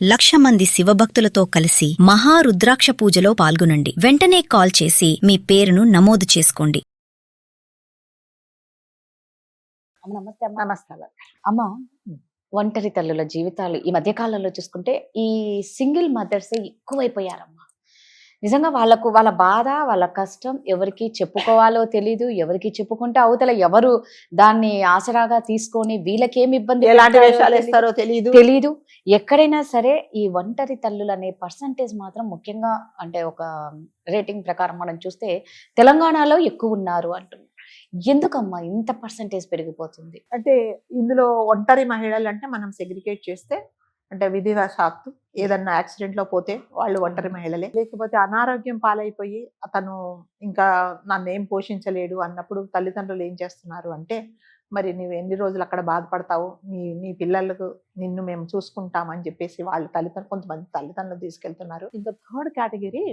1,00,000 మంది శివభక్తులతో కలిసి మహారుద్రాక్ష పూజలో పాల్గొనండి. వెంటనే కాల్ చేసి మీ పేరును నమోదు చేసుకోండి. నమస్తే అమ్మ. నమస్తే అమ్మ. ఒంటరి తల్లుల జీవితాలు ఈ మధ్య కాలంలో చూసుకుంటే ఈ సింగిల్ మదర్స్ ఎక్కువైపోయారమ్మా. నిజంగా వాళ్ళ బాధ, వాళ్ళ కష్టం ఎవరికి చెప్పుకోవాలో తెలీదు. ఎవరికి చెప్పుకుంటే అవతల ఎవరు దాన్ని ఆసరాగా తీసుకొని వీళ్ళకేమి ఇబ్బంది, ఎలాంటి వేషాలు వేస్తారో తెలీదు. ఎక్కడైనా సరే ఈ ఒంటరి తల్లులు అనే పర్సంటేజ్ మాత్రం ముఖ్యంగా అంటే ఒక రేటింగ్ ప్రకారం మనం చూస్తే తెలంగాణలో ఎక్కువ ఉన్నారు అంటున్నారు. ఎందుకమ్మా ఇంత పర్సంటేజ్ పెరిగిపోతుంది? అంటే ఇందులో ఒంటరి మహిళలు అంటే మనం సెగ్రిగేట్ చేస్తే అంటే విధివశాత్తు ఏదన్నా యాక్సిడెంట్ లో పోతే వాళ్ళు ఒంటరి మహిళలే. లేకపోతే అనారోగ్యం పాలైపోయి అతను ఇంకా నన్నేం పోషించలేడు అన్నప్పుడు తల్లిదండ్రులు ఏం చేస్తున్నారు అంటే, మరి నువ్వు ఎన్ని రోజులు అక్కడ బాధపడతావు, నీ పిల్లలకు నిన్ను మేము చూసుకుంటామని చెప్పేసి వాళ్ళు కొంతమంది తల్లిదండ్రులు తీసుకెళ్తున్నారు. ఇంకా థర్డ్ కేటగిరీ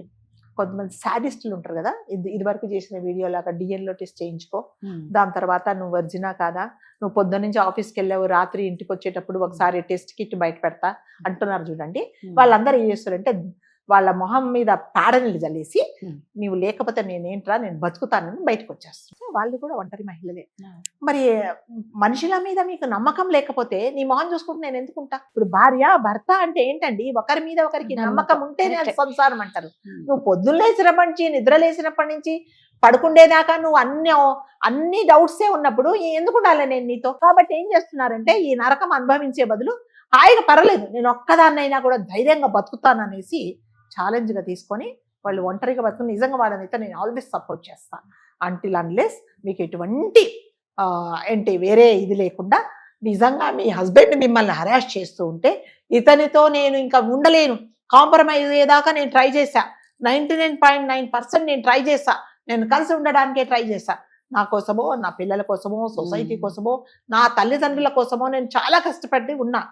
కొంతమంది సాడిస్టులు ఉంటారు కదా, ఇది వరకు చేసిన వీడియో లాగా డిఎన్ఏ టెస్ట్ చేయించుకో, దాని తర్వాత నువ్వు వర్జినా కాదా, నువ్వు పొద్దున్న నుంచి ఆఫీస్కి వెళ్ళావు, రాత్రి ఇంటికి వచ్చేటప్పుడు ఒకసారి టెస్ట్ కిట్ బయట పెడతా అంటున్నారు చూడండి. వాళ్ళందరూ ఏం చేస్తారంటే వాళ్ళ మొహం మీద పేడనీళ్ళు జల్లేసి నీవు లేకపోతే నేనేంట్రా, నేను బతుకుతానని బయటకు వచ్చేస్తాను. వాళ్ళు కూడా ఒంటరి మహిళలే. మరి మనుషుల మీద మీకు నమ్మకం లేకపోతే నీ మొహం చూసుకుంటే నేను ఎందుకుంటా? ఇప్పుడు భార్య భర్త అంటే ఏంటండి, ఒకరి మీద ఒకరికి నమ్మకం ఉంటేనే అది సంసారం అంటారు. నువ్వు పొద్దున్న లేచినప్పటి నుంచి నిద్ర లేచినప్పటి నుంచి పడుకుండేదాకా నువ్వు అన్ని డౌట్సే ఉన్నప్పుడు ఎందుకు ఉండాలి నేను నీతో? కాబట్టి ఏం చేస్తున్నారంటే ఈ నరకం అనుభవించే బదులు హాయిగా పర్లేదు నేను ఒక్కదాన్నైనా కూడా ధైర్యంగా బతుకుతాననేసి ఛాలెంజ్గా తీసుకొని వాళ్ళు ఒంటరిగా బతుకుని నిజంగా వాళ్ళనైతే నేను ఆల్వేస్ సపోర్ట్ చేస్తాను. అంటిల్ అన్లెస్ మీకు ఎటువంటి ఏంటి వేరే ఇది లేకుండా నిజంగా మీ హస్బెండ్ మిమ్మల్ని హరాస్ చేస్తూ ఉంటే ఇతనితో నేను ఇంకా ఉండలేను, కాంప్రమైజ్ అయ్యేదాకా నేను ట్రై చేశా, 99.9% నేను ట్రై చేశా, నేను కలిసి ఉండడానికే ట్రై చేశా, నా కోసమో నా పిల్లల కోసమో సొసైటీ కోసమో నా తల్లిదండ్రుల కోసమో నేను చాలా కష్టపడి ఉన్నా,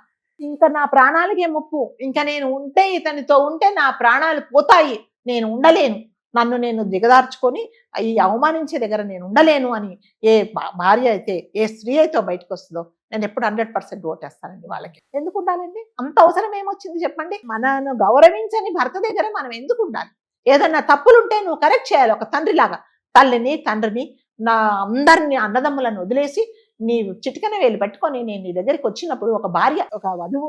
ఇంకా నా ప్రాణాలకే ముప్పు, ఇంకా నేను ఉంటే ఇతనితో ఉంటే నా ప్రాణాలు పోతాయి, నేను ఉండలేను, నన్ను నేను దిగదార్చుకొని ఈ అవమానించే దగ్గర నేను ఉండలేను అని ఏ భార్య అయితే ఏ స్త్రీ అయితే బయటకు వస్తుందో నేను ఎప్పుడు 100% ఓటేస్తానండి వాళ్ళకి. ఎందుకు ఉండాలండి? అంత అవసరం ఏమొచ్చింది చెప్పండి? మనను గౌరవించని భర్త దగ్గర మనం ఎందుకు ఉండాలి? ఏదన్నా తప్పులుంటే నువ్వు కరెక్ట్ చేయాలి. ఒక తండ్రిలాగా తల్లిని తండ్రిని నా అందరిని అన్నదమ్ములను వదిలేసి నీ చిటికన వేలు పట్టుకొని నేను నీ దగ్గరికి వచ్చినప్పుడు, ఒక భార్య ఒక వధువు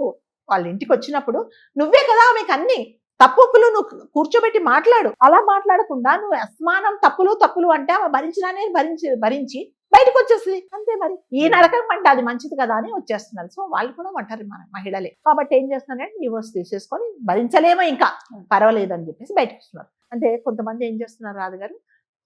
వాళ్ళ ఇంటికి వచ్చినప్పుడు నువ్వే కదా ఆమెకు అన్ని తప్పులు నువ్వు కూర్చోబెట్టి మాట్లాడు. అలా మాట్లాడకుండా నువ్వు అస్మానం తప్పులు అంటే ఆమె భరించినానే భరించి బయటకు వచ్చేస్తుంది అంతే. మరి ఈ నరకం అంటే అది మంచిది కదా అని వచ్చేస్తున్నారు. సో వాళ్ళు కూడా ఒంటరి మహిళలే. కాబట్టి ఏం చేస్తున్నారంటే డివోర్స్ తీసేసుకొని భరించలేమో ఇంకా పర్వాలేదు అని చెప్పేసి బయటకు వస్తున్నారు. అంటే కొంతమంది ఏం చేస్తున్నారు రాజుగారు,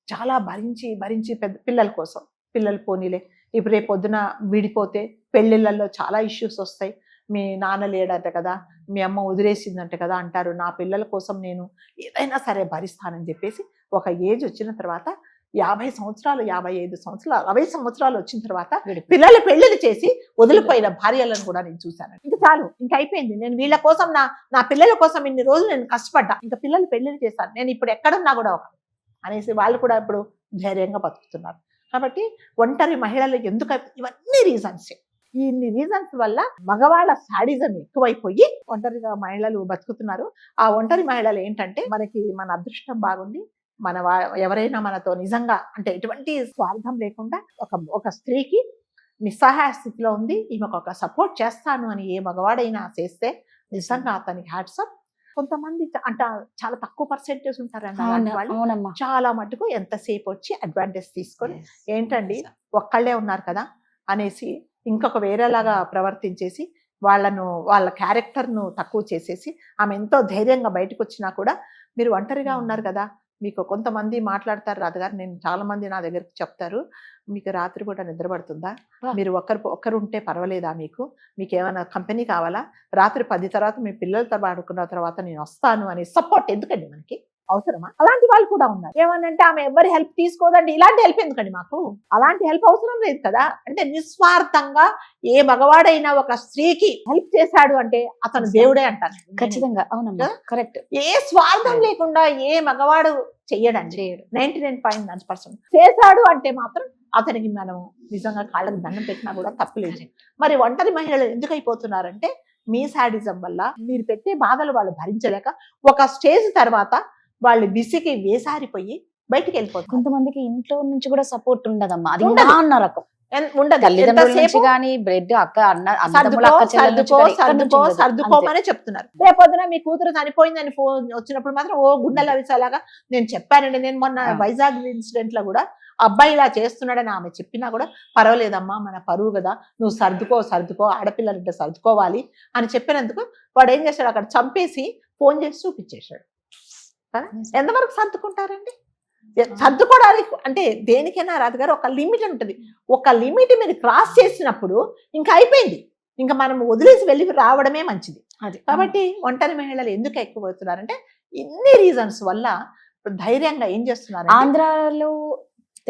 చాలా భరించి పెద్ద పిల్లల కోసం, పిల్లలు పోనీలే ఇప్పుడు రేపు పొద్దున విడిపోతే పెళ్ళిళ్ళల్లో చాలా ఇష్యూస్ వస్తాయి, మీ నాన్న లేడంట కదా, మీ అమ్మ వదిలేసిందంట కదా అంటారు, నా పిల్లల కోసం నేను ఏదైనా సరే భరిస్తానని చెప్పేసి ఒక ఏజ్ వచ్చిన తర్వాత 50 సంవత్సరాలు 55 సంవత్సరాలు 60 సంవత్సరాలు వచ్చిన తర్వాత పిల్లలు పెళ్లిళ్ళు చేసి వదిలిపోయిన భార్యలను కూడా నేను చూశాను. ఇంకా చాలు, ఇంకా అయిపోయింది, నేను వీళ్ళ కోసం నా పిల్లల కోసం ఇన్ని రోజులు నేను కష్టపడ్డా, ఇంకా పిల్లలు పెళ్లిళ్ళు చేశాను, నేను ఇప్పుడు ఎక్కడున్నా కూడా ఒక అనేసి వాళ్ళు కూడా ఇప్పుడు ధైర్యంగా బతుకుతున్నారు. కాబట్టి ఒంటరి మహిళలు ఎందుకు ఇవన్నీ రీజన్స్, ఇన్ని రీజన్స్ వల్ల మగవాళ్ళ సాడిజం ఎక్కువైపోయి ఒంటరిగా మహిళలు బతుకుతున్నారు. ఆ ఒంటరి మహిళలు ఏంటంటే మనకి మన అదృష్టం బాగుండి ఎవరైనా మనతో నిజంగా అంటే ఎటువంటి స్వార్థం లేకుండా ఒక స్త్రీకి నిస్సహాయ స్థితిలో ఉంది, ఈమెకు ఒక సపోర్ట్ చేస్తాను అని ఏ మగవాడైనా చేస్తే నిజంగా అతనికి హ్యాట్సప్. కొంతమంది అంట చాలా తక్కువ పర్సెంటేజ్ ఉంటారండి అలాంటి వాళ్ళు. చాలా మటుకు ఎంతసేపు వచ్చి అడ్వాంటేజ్ తీసుకొని ఏంటండి ఒక్కళ్ళే ఉన్నారు కదా అనేసి ఇంకొక వేరేలాగా ప్రవర్తించేసి వాళ్ళ క్యారెక్టర్ను తక్కువ చేసేసి ఆమె ఎంతో ధైర్యంగా బయటకు వచ్చినా కూడా మీరు ఒంటరిగా ఉన్నారు కదా. మీకు కొంతమంది మాట్లాడతారు రాజుగారు, నేను చాలా మంది నా దగ్గరికి చెప్తారు, మీకు రాత్రి పూట నిద్ర పడుతుందా, మీరు ఒక్కరు ఉంటే పర్వాలేదా, మీకు ఏమైనా కంపెనీ కావాలా, రాత్రి 10 తర్వాత మీ పిల్లలతో ఆడుకున్న తర్వాత నేను వస్తాను అని సపోర్ట్ ఎందుకండి మనకి అవసరమా? అలాంటి వాళ్ళు కూడా ఉన్నారు. ఏమనంటే ఆమె ఎవరి హెల్ప్ తీసుకోదండి, ఇలాంటి హెల్ప్ ఎందుకండి మాకు? అలాంటి హెల్ప్ అవసరం లేదు కదా. అంటే నిస్వార్థంగా ఏ మగవాడైనా ఒక స్త్రీకి హెల్ప్ చేశాడు అంటే అతను దేవుడే అంటారు. ఖచ్చితంగా అవునమ్మా, కరెక్ట్. ఏ స్వార్థం లేకుండా ఏ మగవాడు చెయ్యడండి. 99.9% చేశాడు అంటే మాత్రం అతనికి మనం నిజంగా కాళ్ళకి దండం పెట్టినా కూడా తప్పులేదు. మరి ఒంటరి మహిళలు ఎందుకు అయిపోతున్నారంటే మీ శాడిజం వల్ల మీరు పెట్టే బాధలు వాళ్ళు భరించలేక ఒక స్టేజ్ తర్వాత వాళ్ళు విసిగి వేసారిపోయి బయటికి వెళ్ళిపోతారు. కొంతమందికి ఇంట్లో నుంచి కూడా సపోర్ట్ ఉండదమ్మా, అది ఉండదు. అన్న రకం ఉండదు. తల్లిదండ్రుల నుంచి ఎంతసేపు కానీ బ్రెడ్ అక్క అన్న సర్దుకో అక్క చెల్లెల నుంచి సర్దుకో కానీ ఎక్కడి నుంచి సర్దుకో ఉండదు. సర్దుకోమనే చెప్తున్నారు. రేపొద్దున మీ కూతురు చనిపోయిందని ఫోన్ వచ్చినప్పుడు మాత్రం ఓ గుండెలు అవిసేలాగా నేను చెప్పానండి. నేను మొన్న వైజాగ్ ఇన్సిడెంట్ లో కూడా అబ్బాయి ఇలా చేస్తున్నాడని ఆమె చెప్పినా కూడా పర్వాలేదమ్మా, మన పరువు కదా, నువ్వు సర్దుకో ఆడపిల్లలంటే సర్దుకోవాలి అని చెప్పినందుకు వాడు ఏం చేశాడు, అక్కడ చంపేసి ఫోన్ చేసి చూపించేశాడు. ఎంతవరకు సర్దుకుంటారండి? సర్దుకోవడానికి అంటే దేనికైనా రాదు గారు ఒక లిమిట్ ఉంటుంది. ఒక లిమిట్ మీరు క్రాస్ చేసినప్పుడు ఇంకా అయిపోయింది, ఇంకా మనం వదిలేసి వెళ్ళి రావడమే మంచిది. అది కాబట్టి ఒంటరి మహిళలు ఎందుకు ఎక్కువ అవుతున్నారంటే ఇన్ని రీజన్స్ వల్ల ధైర్యంగా ఏం చేస్తున్నారు. ఆంధ్రాలో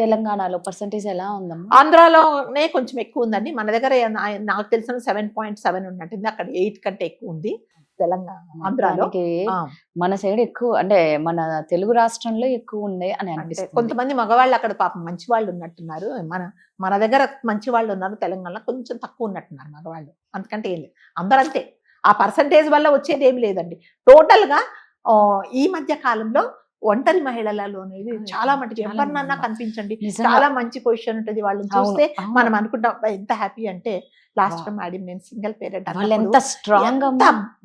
తెలంగాణలో పర్సంటేజ్ ఎలా ఉందమ్మా? ఆంధ్రాలోనే కొంచెం ఎక్కువ ఉందండి. మన దగ్గర నాకు తెలిసిన 7.7 ఉన్నట్టుంది, అక్కడ 8 కంటే ఎక్కువ ఉంది తెలంగాణ ఆంధ్రాలో. దానికి మన సైడ్ ఎక్కువ అంటే మన తెలుగు రాష్ట్రంలో ఎక్కువ ఉంది అని అనిపిస్తుంది. కొంతమంది మగవాళ్ళు అక్కడ పాపం మంచి వాళ్ళు ఉన్నట్టున్నారు. మన దగ్గర మంచి వాళ్ళు ఉన్నారు, తెలంగాణలో కొంచెం తక్కువ ఉన్నట్టున్నారు మగవాళ్ళు. అందుకంటే ఏం లేదు, అందరూ అంతే. ఆ పర్సంటేజ్ వల్ల వచ్చేది ఏమి లేదండి. టోటల్ గా ఈ మధ్య కాలంలో ఒంటరి మహిళలలో అనేది చాలా మటుకు ఎవరినన్నా కనిపించండి, చాలా మంచి పొజిషన్ ఉంటుంది. వాళ్ళని చూస్తే మనం అనుకుంటాం ఎంత హ్యాపీ అంటే, లాస్ట్ టైం మేడం నేను సింగిల్ పేరెంట్ ఎంత స్ట్రాంగ్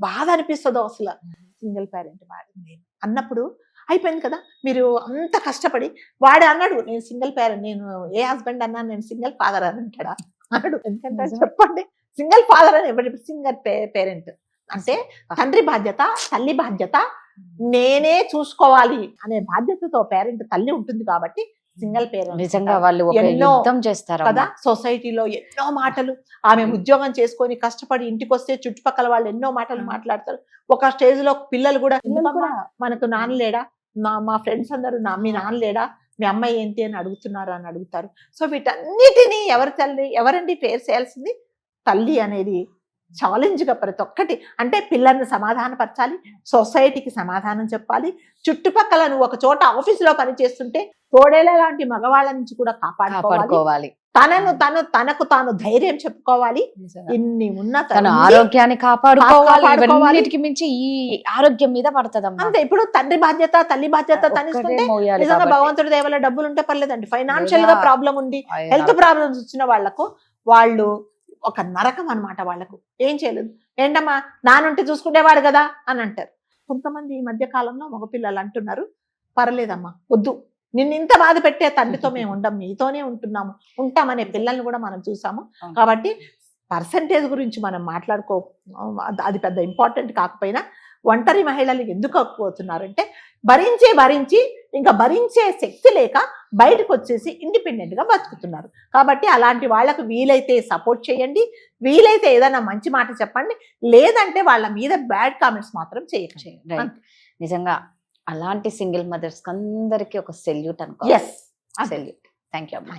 బాధ అనిపిస్తుందో అసలు. సింగిల్ పేరెంట్ మేడం నేను అన్నప్పుడు అయిపోయింది కదా, మీరు అంత కష్టపడి. వాడే అన్నాడు నేను సింగిల్ పేరెంట్, నేను ఏ హస్బెండ్ అన్నా నేను సింగిల్ ఫాదర్ అని అంటాడా అన్నాడు. ఎందుకంటే చెప్పండి, సింగిల్ ఫాదర్ అని ఎవరి సింగిల్ పేరెంట్ అంటే తండ్రి బాధ్యత, తల్లి బాధ్యత నేనే చూసుకోవాలి అనే బాధ్యతతో పేరెంట్ తల్లి ఉంటుంది. కాబట్టి సింగిల్ పేరెంట్ నిజంగా వాళ్ళు ఎన్నో యుద్ధం చేస్తారు కదా. సొసైటీలో ఎన్నో మాటలు, ఆమె ఉద్యోగం చేసుకొని కష్టపడి ఇంటికి వస్తే చుట్టుపక్కల వాళ్ళు ఎన్నో మాటలు మాట్లాడతారు. ఒక స్టేజ్ లో పిల్లలు కూడా మనకు నాన్న లేడా, మా ఫ్రెండ్స్ అందరూ మీ నాన్న లేడా, మీ అమ్మాయి ఏంటి అని అడుగుతారు. సో వీటన్నిటినీ ఎవరండి ఫేస్ చేయాల్సింది? తల్లి అనేది ఛాలెంజ్ గా ప్రతి ఒక్కటి. అంటే పిల్లల్ని సమాధానపరచాలి, సొసైటీకి సమాధానం చెప్పాలి, చుట్టుపక్కల నువ్వు ఒక చోట ఆఫీసులో పనిచేస్తుంటే తోడేల లాంటి మగవాళ్ళ నుంచి కూడా కాపాడుకోవాలి, తనకు తాను ధైర్యం చెప్పుకోవాలి. ఇన్ని ఉన్న తన ఆరోగ్యాన్ని కాపాడుకోవాలి, మించి ఈ ఆరోగ్యం మీద పడుతుంది అంతే. ఇప్పుడు తండ్రి బాధ్యత, తల్లి బాధ్యత తనిస్తుంటే నిజంగా భగవంతుడి దయ వల్ల డబ్బులు ఉంటే పర్లేదండి. ఫైనాన్షియల్ గా ప్రాబ్లం ఉండి హెల్త్ ప్రాబ్లమ్స్ వచ్చిన వాళ్ళకు వాళ్ళు ఒక నరకం అన్నమాట. వాళ్ళకు ఏం చేయలేదు. ఏంటమ్మా నానుంటే చూసుకునేవాడు కదా అని అంటారు. కొంతమంది ఈ మధ్య కాలంలో మగపిల్లలు అంటున్నారు, పర్లేదమ్మా వద్దు, నిన్ను ఇంత బాధ పెట్టే తండ్రితో మేము ఉండం, మీతోనే ఉంటామనే పిల్లల్ని కూడా మనం చూసాము. కాబట్టి పర్సంటేజ్ గురించి మనం అది పెద్ద ఇంపార్టెంట్ కాకపోయినా ఒంటరి మహిళలు ఎందుకు ఎక్కువవుతున్నారంటే భరించి ఇంకా భరించే శక్తి లేక బయటకు వచ్చేసి ఇండిపెండెంట్ గా బతుకుతున్నారు. కాబట్టి అలాంటి వాళ్ళకు వీలైతే సపోర్ట్ చేయండి, వీలైతే ఏదైనా మంచి మాట చెప్పండి, లేదంటే వాళ్ళ మీద బ్యాడ్ కామెంట్స్ మాత్రం చేయకండి. నిజంగా అలాంటి సింగిల్ మదర్స్ అందరికి ఒక సెల్యూట్ అనుకో. Yes, salute. థ్యాంక్ యూ అమ్మా.